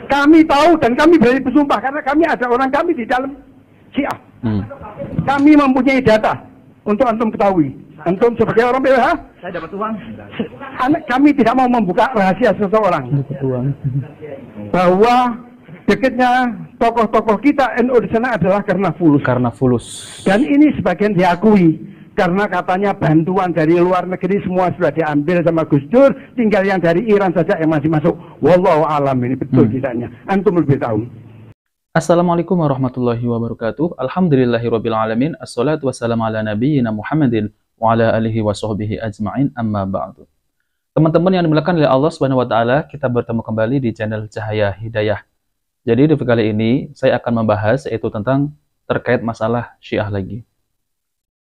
Kami tahu dan kami berani bersumpah karena kami ada orang kami di dalam Syiah. Kami mempunyai data untuk antum ketahui. Antum sebagai orang PWH, saya dapat uang. Kami tidak mau membuka rahasia seseorang. Bahwa dekatnya tokoh-tokoh kita NU di sana adalah karena fulus. Karena fulus. Dan ini sebagian diakui. Karena katanya bantuan dari luar negeri semua sudah diambil sama Gus Dur, tinggal yang dari Iran saja yang masih masuk. Wallahu alam, ini betul tidaknya. Antum lebih tahu. Assalamualaikum warahmatullahi wabarakatuh. Alhamdulillahirabbil alamin. Assalatu wassalamu ala nabiyyina Muhammadin wa ala alihi wa sahbihi ajma'in. Amma ba'du. Teman-teman yang dimuliakan oleh Allah Subhanahu wa taala, kita bertemu kembali di channel Cahaya Hidayah. Jadi di video kali ini saya akan membahas yaitu tentang terkait masalah Syiah lagi.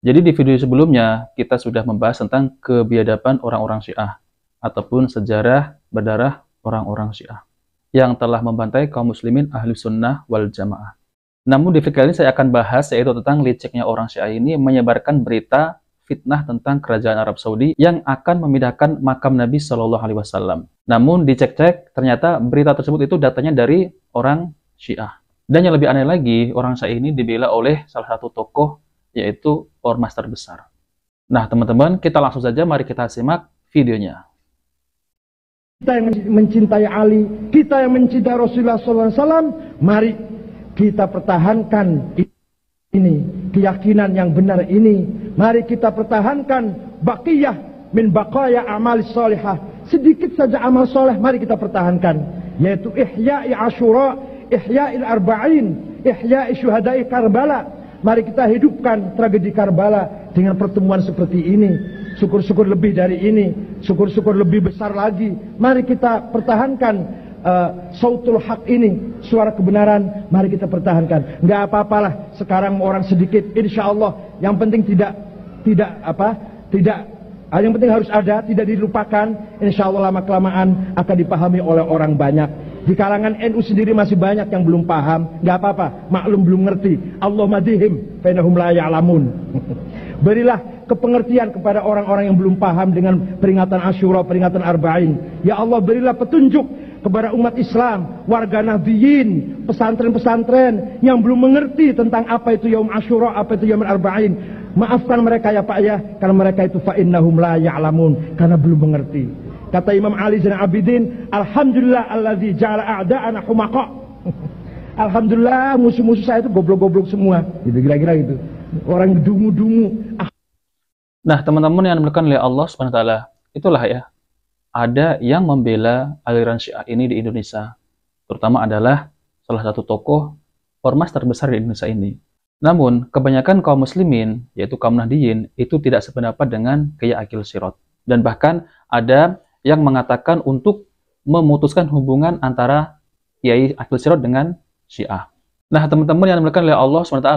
Jadi di video sebelumnya kita sudah membahas tentang kebiadaban orang-orang Syiah ataupun sejarah berdarah orang-orang Syiah yang telah membantai kaum muslimin ahli sunnah wal jamaah. Namun di video kali ini saya akan bahas yaitu tentang liciknya orang Syiah ini menyebarkan berita fitnah tentang kerajaan Arab Saudi yang akan memindahkan makam Nabi Shallallahu Alaihi Wasallam. Namun dicek-cek ternyata berita tersebut itu datanya dari orang Syiah. Dan yang lebih aneh lagi, orang Syiah ini dibela oleh salah satu tokoh yaitu ormas terbesar. Nah teman-teman, kita langsung saja mari kita simak videonya. Kita yang mencintai Ali, kita yang mencintai Rasulullah SAW, mari kita pertahankan ini, keyakinan yang benar ini. Mari kita pertahankan baqiyah min baqaya amal salihah. Sedikit saja amal soleh, mari kita pertahankan. Yaitu ihya'i Ashura, ihya'il arba'in, ihya'i syuhada'i Karbala. Mari kita hidupkan tragedi Karbala dengan pertemuan seperti ini. Syukur-syukur lebih dari ini, syukur-syukur lebih besar lagi. Mari kita pertahankan sautul haq ini, suara kebenaran. Mari kita pertahankan. Nggak apa-apalah sekarang orang sedikit, insya Allah. Yang penting yang penting harus ada, tidak dilupakan. Insya Allah lama-kelamaan akan dipahami oleh orang banyak. Di kalangan NU sendiri masih banyak yang belum paham. Nggak apa-apa, maklum belum ngerti. Allah madihim, fainahum la ya'lamun. Berilah kepengertian kepada orang-orang yang belum paham dengan peringatan Asyura, peringatan Arba'in. Ya Allah, berilah petunjuk kepada umat Islam, warga Nahdiyin, pesantren-pesantren yang belum mengerti tentang apa itu Yaum Asyura, apa itu Yaum Arba'in. Maafkan mereka ya Pak ya, karena mereka itu fa'innahum la ya'lamun, karena belum mengerti. Kata Imam Ali Zainal Abidin, alhamdulillah alladzi ja'ala a'da'ana humaqa. Alhamdulillah musuh-musuh saya itu goblok-goblok semua. Gitu kira-kira gitu. Orang dungu-dungu. Nah, teman-teman yang dimuliakan oleh Allah Subhanahu wa taala, itulah ya. Ada yang membela aliran Syiah ini di Indonesia. Terutama adalah salah satu tokoh ormas terbesar di Indonesia ini. Namun, kebanyakan kaum muslimin, yaitu kaum Nahdiyin, itu tidak sependapat dengan Kiai Aqil Sirot. Dan bahkan ada yang mengatakan untuk memutuskan hubungan antara Kiai Aqil Sirot dengan Syiah. Nah, teman-teman yang dimuliakan oleh Allah SWT,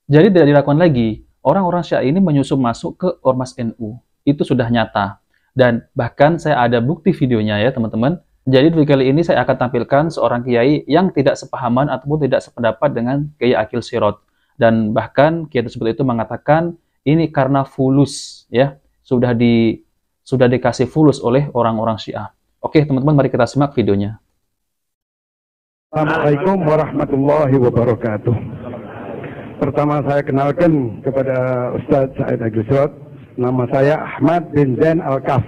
jadi tidak dilakukan lagi. Orang-orang Syiah ini menyusup masuk ke ormas NU. Itu sudah nyata. Dan bahkan saya ada bukti videonya ya, teman-teman. Jadi di kali ini saya akan tampilkan seorang kiai yang tidak sepahaman ataupun tidak sependapat dengan Kiai Aqil Sirot. Dan bahkan kiai tersebut itu mengatakan ini karena fulus ya, sudah dikasih fulus oleh orang-orang Syiah. Oke teman-teman, mari kita simak videonya. Assalamualaikum warahmatullahi wabarakatuh. Pertama saya kenalkan kepada Ustadz Said Aqil Sirot. Nama saya Ahmad bin Zain Al-Kaf.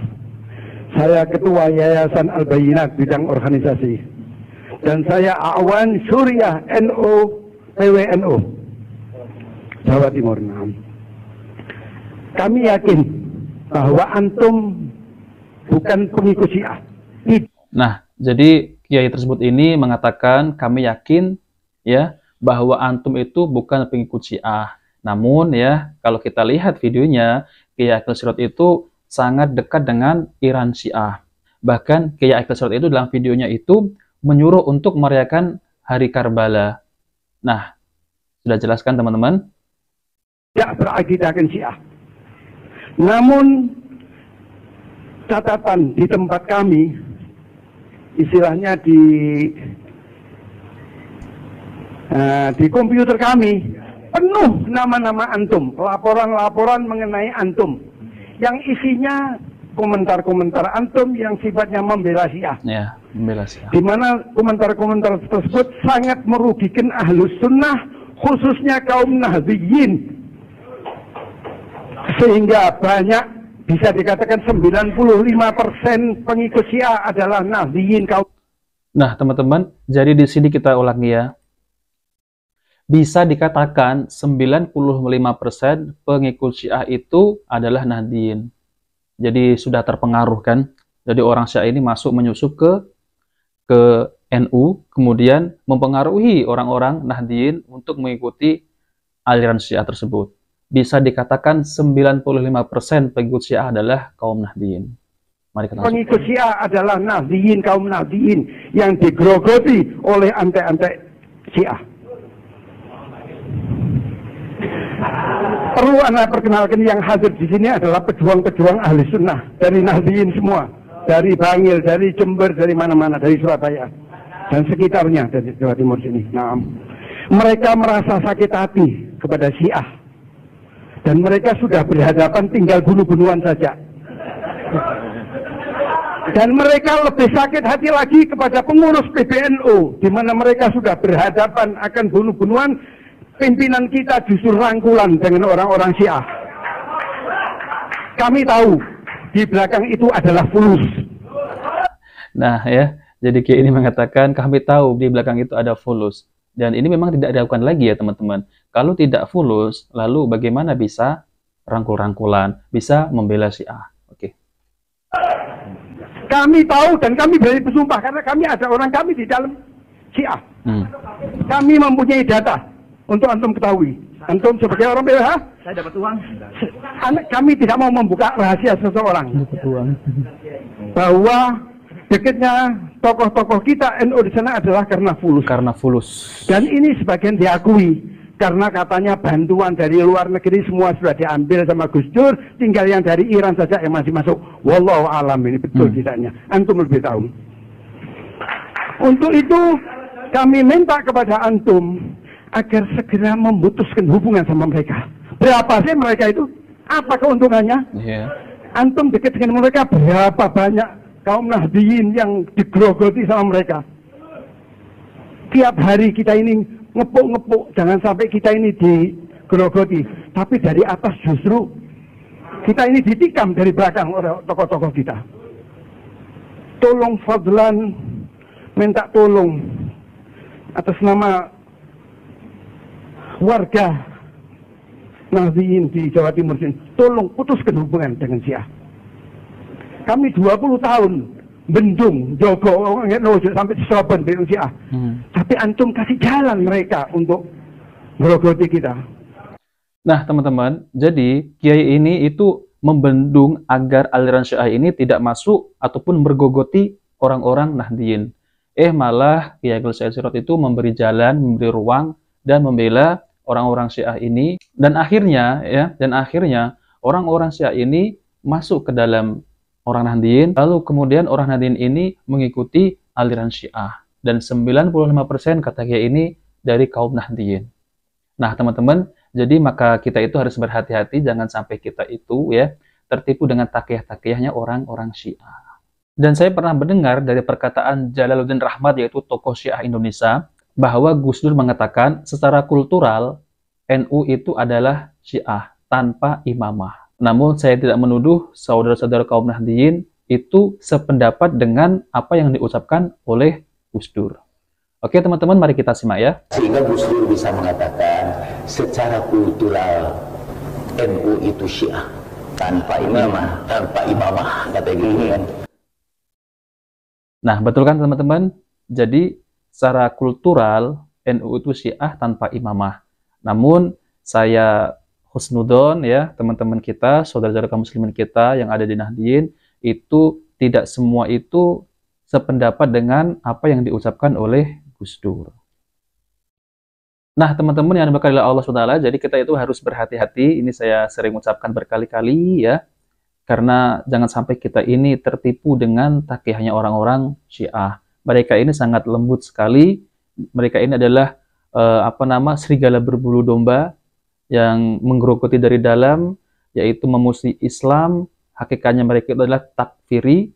Saya Ketua Yayasan Al-Bayinat bidang organisasi. Dan saya Awan Suriah NU PWNU Jawa Timur. Kami yakin bahwa antum bukan pengikut Syiah. Nah, jadi kiai tersebut ini mengatakan kami yakin ya bahwa antum itu bukan pengikut Syiah. Namun ya, kalau kita lihat videonya, Kiai Aqil Sirot itu sangat dekat dengan Iran Syiah. Bahkan Kiai Aqil Sirot itu dalam videonya itu menyuruh untuk merayakan Hari Karbala. Nah, sudah jelaskan teman-teman? Tidak berakidahkan Syiah. Namun catatan di tempat kami, istilahnya di komputer kami penuh nama-nama antum, laporan-laporan mengenai antum yang isinya komentar-komentar antum yang sifatnya membela Syiah. Yeah. Membela Syiah. Di mana komentar-komentar tersebut sangat merugikan Ahlus Sunnah, khususnya kaum Nahdliyin. Sehingga banyak, bisa dikatakan 95% pengikut Syiah adalah Nahdliyin kaum. Nah, teman-teman, jadi di sini kita ulangi ya. Bisa dikatakan 95% pengikut Syiah itu adalah Nahdliyin. Jadi sudah terpengaruh kan. Jadi orang Syiah ini masuk menyusup ke NU, kemudian mempengaruhi orang-orang Nahdliyin untuk mengikuti aliran Syiah tersebut. Bisa dikatakan 95% pengikut Syiah adalah kaum Nahdliyin. Mari kita Pengikut Syiah adalah Nahdliyin, kaum Nahdliyin yang digerogoti oleh antek-antek Syiah. Perlu Anda perkenalkan, yang hadir di sini adalah pejuang-pejuang ahli sunnah dari Nahdliyin semua, dari Bangil, dari Jember, dari mana-mana, dari Surabaya dan sekitarnya, dari Jawa Timur sini. Nah, mereka merasa sakit hati kepada Syiah dan mereka sudah berhadapan tinggal bunuh-bunuhan saja. Dan mereka lebih sakit hati lagi kepada pengurus PBNU, di mana mereka sudah berhadapan akan bunuh-bunuhan. Pimpinan kita justru rangkulan dengan orang-orang Syiah. Kami tahu di belakang itu adalah fulus. Nah ya, jadi Kiai ini mengatakan kami tahu di belakang itu ada fulus. Dan ini memang tidak dilakukan lagi ya teman-teman. Kalau tidak fulus, lalu bagaimana bisa rangkul-rangkulan, bisa membela Syiah? Oke. Kami tahu dan kami berani bersumpah karena kami ada orang kami di dalam Syiah. Kami mempunyai data. Untuk antum ketahui, antum sebagai orang BWH, saya dapat uang. Kami tidak mau membuka rahasia seseorang. Bahwa dekatnya tokoh-tokoh kita NU di sana adalah karena fulus. Karena fulus. Dan ini sebagian diakui karena katanya bantuan dari luar negeri semua sudah diambil sama Gus Dur, tinggal yang dari Iran saja yang masih masuk. Wallahu alam, ini betul tidaknya. Antum lebih tahu. Untuk itu kami minta kepada antum agar segera memutuskan hubungan sama mereka. Berapa sih mereka itu? Apa keuntungannya? Antum dekat dengan mereka, berapa banyak kaum Nahdliyin yang digerogoti sama mereka? Tiap hari kita ini ngepuk-ngepuk, jangan sampai kita ini digerogoti. Tapi dari atas justru kita ini ditikam dari belakang oleh tokoh-tokoh kita. Tolong fadlan, minta tolong atas nama warga Nahdliyin di Jawa Timur sini, tolong putuskan hubungan dengan Syiah. Kami 20 tahun bendung, jogo, sampai disoban dengan Syiah. Tapi antum kasih jalan mereka untuk merogoti kita. Nah teman-teman, jadi Kiai ini itu membendung agar aliran Syiah ini tidak masuk ataupun bergogoti orang-orang Nahdliyin. Malah Kiai Agil Said Sirot itu memberi jalan, memberi ruang dan membela orang-orang Syiah ini, dan akhirnya orang-orang Syiah ini masuk ke dalam orang Nahdliyin, lalu kemudian orang Nahdliyin ini mengikuti aliran Syiah, dan 95% kata Kiai ini dari kaum Nahdliyin. Nah teman-teman, jadi maka kita itu harus berhati-hati, jangan sampai kita itu ya tertipu dengan takiyah-takiyahnya orang-orang Syiah. Dan saya pernah mendengar dari perkataan Jalaluddin Rahmat, yaitu tokoh Syiah Indonesia, bahwa Gus Dur mengatakan secara kultural NU itu adalah Syiah tanpa imamah. Namun saya tidak menuduh saudara-saudara kaum Nahdliyin itu sependapat dengan apa yang diucapkan oleh Gus Dur. Oke teman-teman, mari kita simak ya. Sehingga Gus Dur bisa mengatakan secara kultural NU itu Syiah tanpa imamah, kata gitu kan. Nah, betul kan teman-teman? Jadi secara kultural NU itu Syiah tanpa imamah. Namun saya husnudon ya, teman-teman kita, saudara-saudara kaum muslimin kita yang ada di Nahdliyin, itu tidak semua itu sependapat dengan apa yang diucapkan oleh Gus Dur. Nah teman-teman yang diberkahi oleh Allah SWT, jadi kita itu harus berhati-hati. Ini saya sering ucapkan berkali-kali ya, karena jangan sampai kita ini tertipu dengan takiyahnya orang-orang Syiah. Mereka ini sangat lembut sekali. Mereka ini adalah serigala berbulu domba yang menggerogoti dari dalam, yaitu memusuhi Islam. Hakikatnya mereka itu adalah takfiri,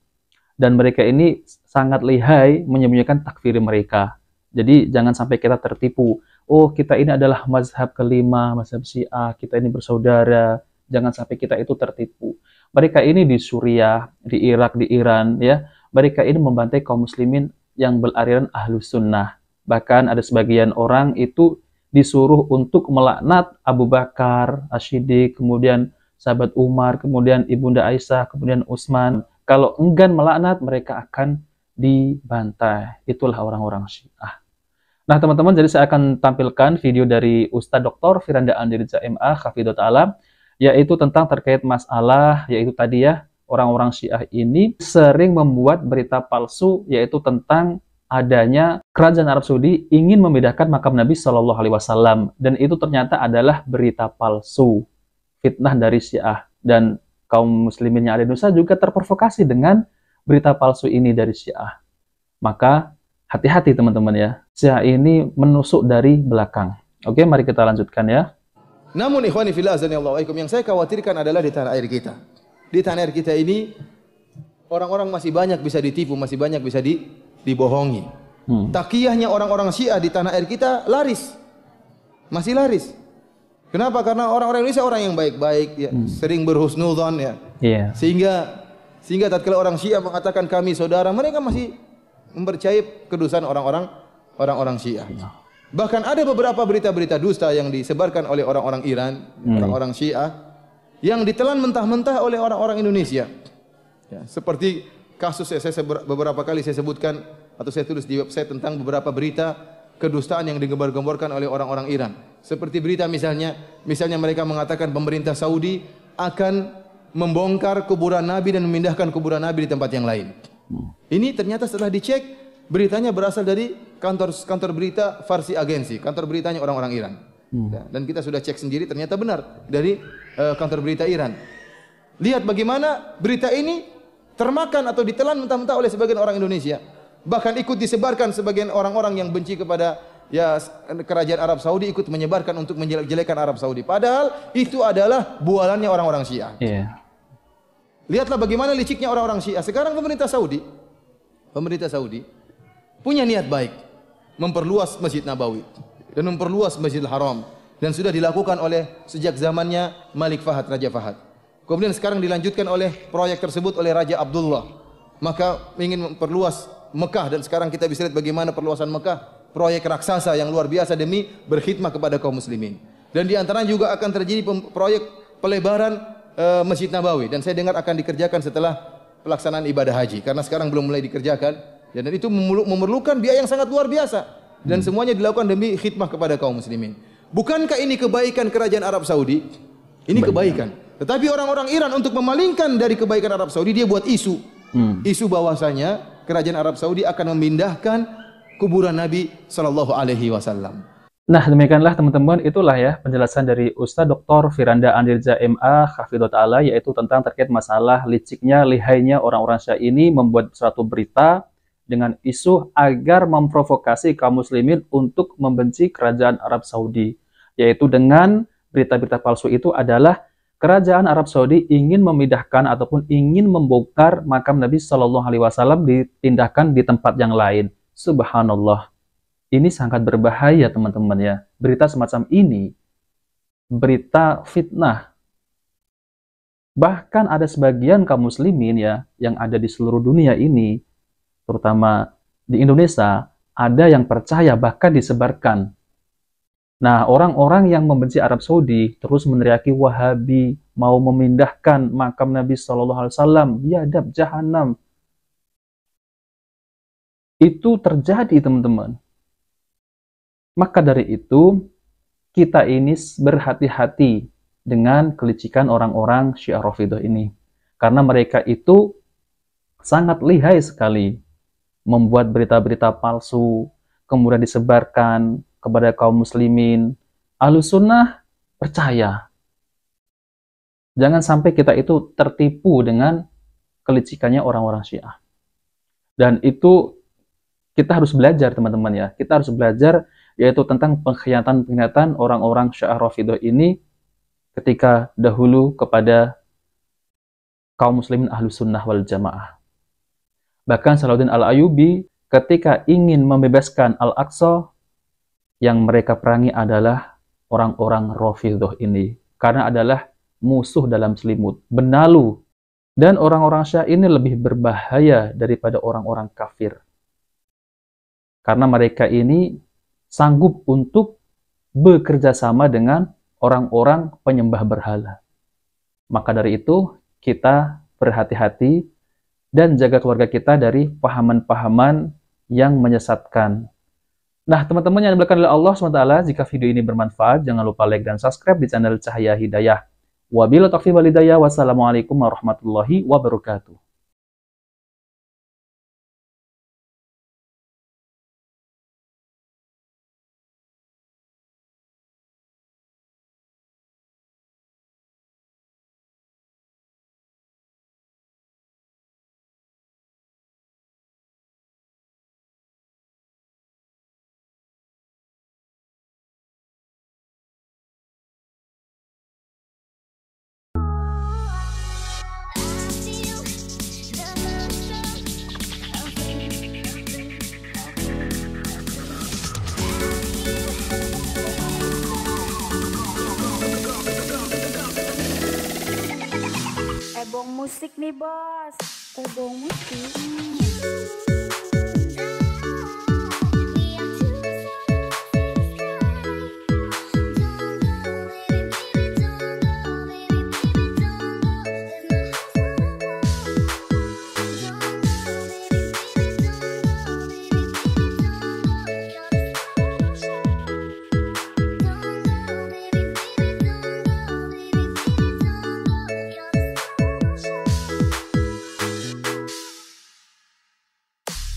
Dan mereka ini sangat lihai menyembunyikan takfir mereka. Jadi jangan sampai kita tertipu. Oh, kita ini adalah mazhab kelima, mazhab Syiah, kita ini bersaudara. Jangan sampai kita itu tertipu. Mereka ini di Suriah, di Irak, di Iran, ya. Mereka ini membantai kaum muslimin yang beraliran Ahlus Sunnah. Bahkan ada sebagian orang itu disuruh untuk melaknat Abu Bakar, As-Siddiq, kemudian sahabat Umar, kemudian Ibunda Aisyah, kemudian Utsman. Kalau enggan melaknat, mereka akan dibantai. Itulah orang-orang Syiah. Nah, teman-teman, jadi saya akan tampilkan video dari Ustadz Dr. Firanda Andirja MA, Hafidhah Ta'ala, yaitu tentang terkait masalah, yaitu tadi ya, orang-orang Syiah ini sering membuat berita palsu, yaitu tentang adanya kerajaan Arab Saudi ingin membedakan makam Nabi Shallallahu Alaihi Wasallam, dan itu ternyata adalah berita palsu, fitnah dari Syiah, dan kaum muslimin yang ada di Indonesia juga terprovokasi dengan berita palsu ini dari Syiah. Maka hati-hati teman-teman ya, Syiah ini menusuk dari belakang. Oke, mari kita lanjutkan ya. Namun ikhwani fillah azanillahu wa'alaikum, yang saya khawatirkan adalah di tanah air kita. Di tanah air kita ini orang-orang masih banyak bisa ditipu, masih banyak bisa dibohongi. Takiyahnya orang-orang Syiah di tanah air kita laris. Masih laris. Kenapa? Karena orang-orang Indonesia orang yang baik-baik ya, sering berhusnudzon ya. Sehingga tatkala orang Syiah mengatakan kami saudara, mereka masih mempercayai kedustaan orang-orang Syiah. Bahkan ada beberapa berita-berita dusta yang disebarkan oleh orang-orang Iran, orang-orang Syiah, yang ditelan mentah-mentah oleh orang-orang Indonesia. Ya, seperti kasus beberapa kali saya sebutkan atau saya tulis di website tentang beberapa berita kedustaan yang digembar-gemborkan oleh orang-orang Iran. Seperti berita misalnya mereka mengatakan pemerintah Saudi akan membongkar kuburan Nabi dan memindahkan kuburan Nabi di tempat yang lain. Ini ternyata setelah dicek, beritanya berasal dari kantor berita Farsi Agensi, kantor beritanya orang-orang Iran. Ya, dan kita sudah cek sendiri, ternyata benar dari kantor berita Iran. Lihat bagaimana berita ini termakan atau ditelan mentah-mentah oleh sebagian orang Indonesia. Bahkan ikut disebarkan sebagian orang-orang yang benci kepada ya kerajaan Arab Saudi, ikut menyebarkan untuk menjelek-jelekan Arab Saudi. Padahal itu adalah bualannya orang-orang Syiah. Lihatlah bagaimana liciknya orang-orang Syiah. Sekarang pemerintah Saudi punya niat baik memperluas Masjid Nabawi dan memperluas Masjidil Haram, dan sudah dilakukan oleh sejak zamannya Malik Fahad, Raja Fahad. Kemudian sekarang dilanjutkan oleh proyek tersebut oleh Raja Abdullah. Maka ingin memperluas Mekah, dan sekarang kita bisa lihat bagaimana perluasan Mekah, proyek raksasa yang luar biasa demi berkhidmat kepada kaum muslimin. Dan di antaranya juga akan terjadi proyek pelebaran Masjid Nabawi, dan saya dengar akan dikerjakan setelah pelaksanaan ibadah haji, karena sekarang belum mulai dikerjakan. Dan itu memerlukan biaya yang sangat luar biasa, dan semuanya dilakukan demi khidmah kepada kaum muslimin. Bukankah ini kebaikan kerajaan Arab Saudi? Ini kebaikan. Tetapi orang-orang Iran untuk memalingkan dari kebaikan Arab Saudi, dia buat isu. Isu bahwasanya kerajaan Arab Saudi akan memindahkan kuburan Nabi Shallallahu Alaihi Wasallam. Nah, demikianlah teman-teman, itulah ya penjelasan dari Ustadz Dr. Firanda Andirja MA, Hafidhah Ta'ala, yaitu tentang terkait masalah liciknya, lihainya orang-orang Syiah ini membuat suatu berita dengan isu agar memprovokasi kaum muslimin untuk membenci kerajaan Arab Saudi, yaitu dengan berita-berita palsu itu adalah kerajaan Arab Saudi ingin memindahkan ataupun ingin membongkar makam Nabi Shallallahu Alaihi Wasallam, dipindahkan di tempat yang lain. Subhanallah, ini sangat berbahaya teman-teman ya. Berita semacam ini, berita fitnah. Bahkan ada sebagian kaum muslimin ya yang ada di seluruh dunia ini, terutama di Indonesia, ada yang percaya bahkan disebarkan. Nah, orang-orang yang membenci Arab Saudi terus meneriaki Wahabi, mau memindahkan makam Nabi Shallallahu Alaihi Wasallam, biadab jahanam. Itu terjadi teman-teman. Maka dari itu, kita ini berhati-hati dengan kelicikan orang-orang Syiah Rafidhah ini. Karena mereka itu sangat lihai sekali membuat berita-berita palsu, kemudian disebarkan kepada kaum muslimin. Ahlus Sunnah percaya. Jangan sampai kita itu tertipu dengan kelicikannya orang-orang Syiah. Dan itu kita harus belajar teman-teman ya. Kita harus belajar yaitu tentang pengkhianatan-pengkhianatan orang-orang Syiah Rafidhah ini ketika dahulu kepada kaum muslimin Ahlus Sunnah wal Jamaah. Bahkan Salahuddin Al-Ayyubi ketika ingin membebaskan Al-Aqsa, yang mereka perangi adalah orang-orang Rafidhah ini. Karena adalah musuh dalam selimut, benalu. Dan orang-orang Syiah ini lebih berbahaya daripada orang-orang kafir. Karena mereka ini sanggup untuk bekerja sama dengan orang-orang penyembah berhala. Maka dari itu, kita berhati-hati dan jaga keluarga kita dari pahaman-pahaman yang menyesatkan. Nah, teman-teman yang dimuliakan oleh Allah SWT, jika video ini bermanfaat, jangan lupa like dan subscribe di channel Cahaya Hidayah. Wabillahi taufiq wal hidayah. Wassalamualaikum warahmatullahi wabarakatuh. Ebong musik nih bos, ebong musik.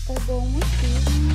Ebong musik.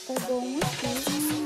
Ebong musik.